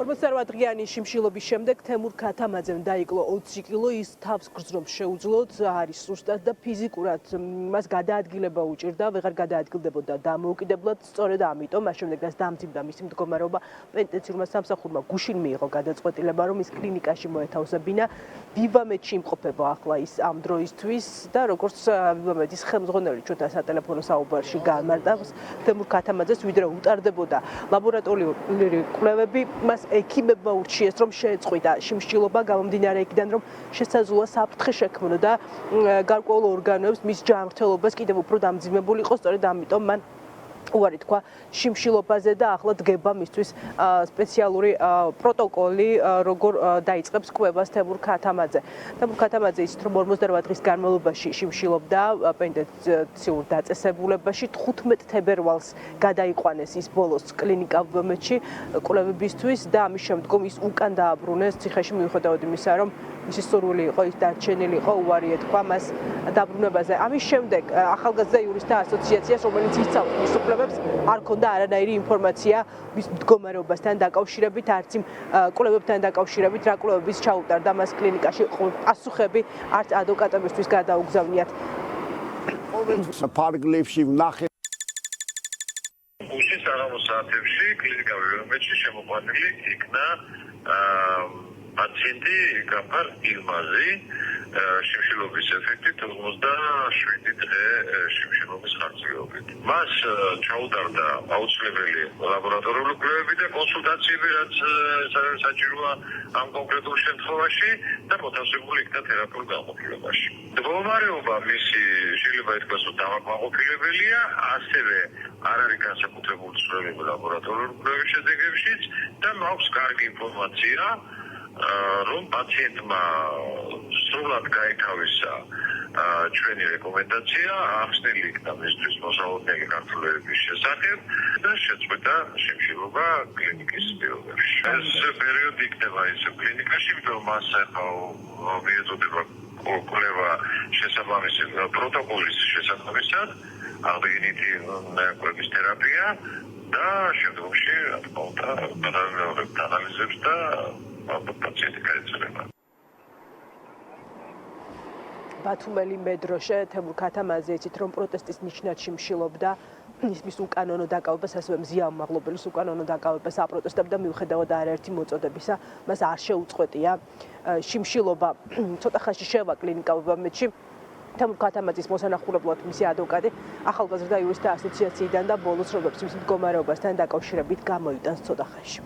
48-დღიანი შიმშილობის შემდეგ თემურ ქათამაძემ დაიკლო 20 კილო, ის თავს გრძნობს შეუძლოდ, არის სუსტად და ფიზიკურად მას გადაადგილება უჭირდა, ვეღარ გადაადგილდებოდა დამოუკიდებლად, სწორედ ამიტომ მას შემდეგ რაც დამძიმდა მისი მდგომარეობა, პენტენციურმა სამსახურმა გუშინ მიიღო გადაწყვეტილება, რომ ის კლინიკაში მოეთავსებინა. ვივამედში იმყოფება ახლა ის ამ დროისთვის და როგორც ვივამედის ხელმძღვანელი ჩვენთან სატელეფონო საუბარში გაამარტავს, თემურ ქათამაძეს ვიდრე უტარდებოდა ლაბორატორიული კვლევები, მას ექიმებმა ურჩიეს, რომ შეეწყვიტა შიმშილობა, გამომდინარე იქიდან, რომ შესაძლოა საფრთხე შექმნოდა გარკვეულ ორგანოებს, მის ჯანმრთელობას კიდევ უფრო დამძიმებული იყო, სწორედ ამიტომ მან უარი თქვა შიმშილობაზე და ახლა დგება მისთვის სპეციალური პროტოკოლი, როგორ დაიწყებს კვლევას თემურ ქათამაძე. თემურ ქათამაძე ისიც რომ 48 დღის განმავლობაში შიმშილობდა პენტენციურ დაწესებულებაში, 15 თებერვალს გადაიყვანეს ის ბოლოს კლინიკა ვმეთში კვლევებისთვის და ამის შემდგომ ის უკან დააბრუნეს ციხეში, მიუხედავად იმისა, რომ მისი სურვილი იყო, ის დარჩენილი იყო, უარი ეთქვა მას დაბრუნებაზე. ამის შემდეგ ახალგაზრდა იურისტთა ასოციაციას, რომელიც იცავს მის უფლებებს, არ ჰქონდა არანაირი ინფორმაცია მის მდგომარეობასთან დაკავშირებით, არც იმ კვლევებთან დაკავშირებით, რა კვლევების ჩაუტარდა მას კლინიკაში, პასუხები არც ადვოკატებისთვის გადაუგზავნიათ. ფარგლებში ვნახე გუშინ საღამოს საათებში კლინიკა ვივამედში შემოყვანილი იქნა პაციენტი გაფარ ილმაზი, შიმშილობის ეფექტით 47 დღე შიმშილობის ხანგრძლივობით. მას ჩაუტარდა აუცილებელი ლაბორატორიული კვლევები და კონსულტაციები, რაც საჭიროა ამ კონკრეტულ შემთხვევაში და მოთავსებული იქნა თერაპიულ განყოფილებაში. მდგომარეობა მისი შეიძლება ითქვას, რომ დამაკმაყოფილებელია, ასევე არ არის განსაკუთრებული ცვლილება ლაბორატორიული კვლევის შედეგებშიც და მაქვს კარგი ინფორმაცია, რომ პაციენტმა სრულად გაითავისა ჩვენი რეკომენდაცია, ახსნილი იქნა მისთვის მოსალოდნელი გართულების შესახებ და შეწყვეტა შიმშილობა კლინიკის პირობებში. ეს პერიოდი იქნება ის კლინიკაში, იმიტომ მას ახლა მიეწოდება კვლევა შესაბამისი პროტოკოლის შესაბამისად, აღდგენითი კვლევის თერაპია და შემდგომში რა თქმა უნდა გადავიმეორებთ ანალიზებს და პაციენტი გაეცემა. ბათუმელი მედროშე თემურ ქათამაძე იცით რომ პროტესტის ნიშნად შიმშილობდა, მის უკანონო დაკავებას, ასევე მზიაუმაღლობელის უკანონო დაკავებას აპროტესტებდა, მიუხედავად არაერთი მოწოდებისა, მას არ შეუწყვეტია შიმშილობა. ცოტა ხანში შევა კლინიკა ვივამედში თემურ ქათამაძის მოსანახულებლად მისი ადვოკატი ახალგაზრდა იურისტთა ასოციაციიდან და ბოლოს რობებს მის მდგომარეობასთან დაკავშირებით გამოიტანს ცოტა ხანში.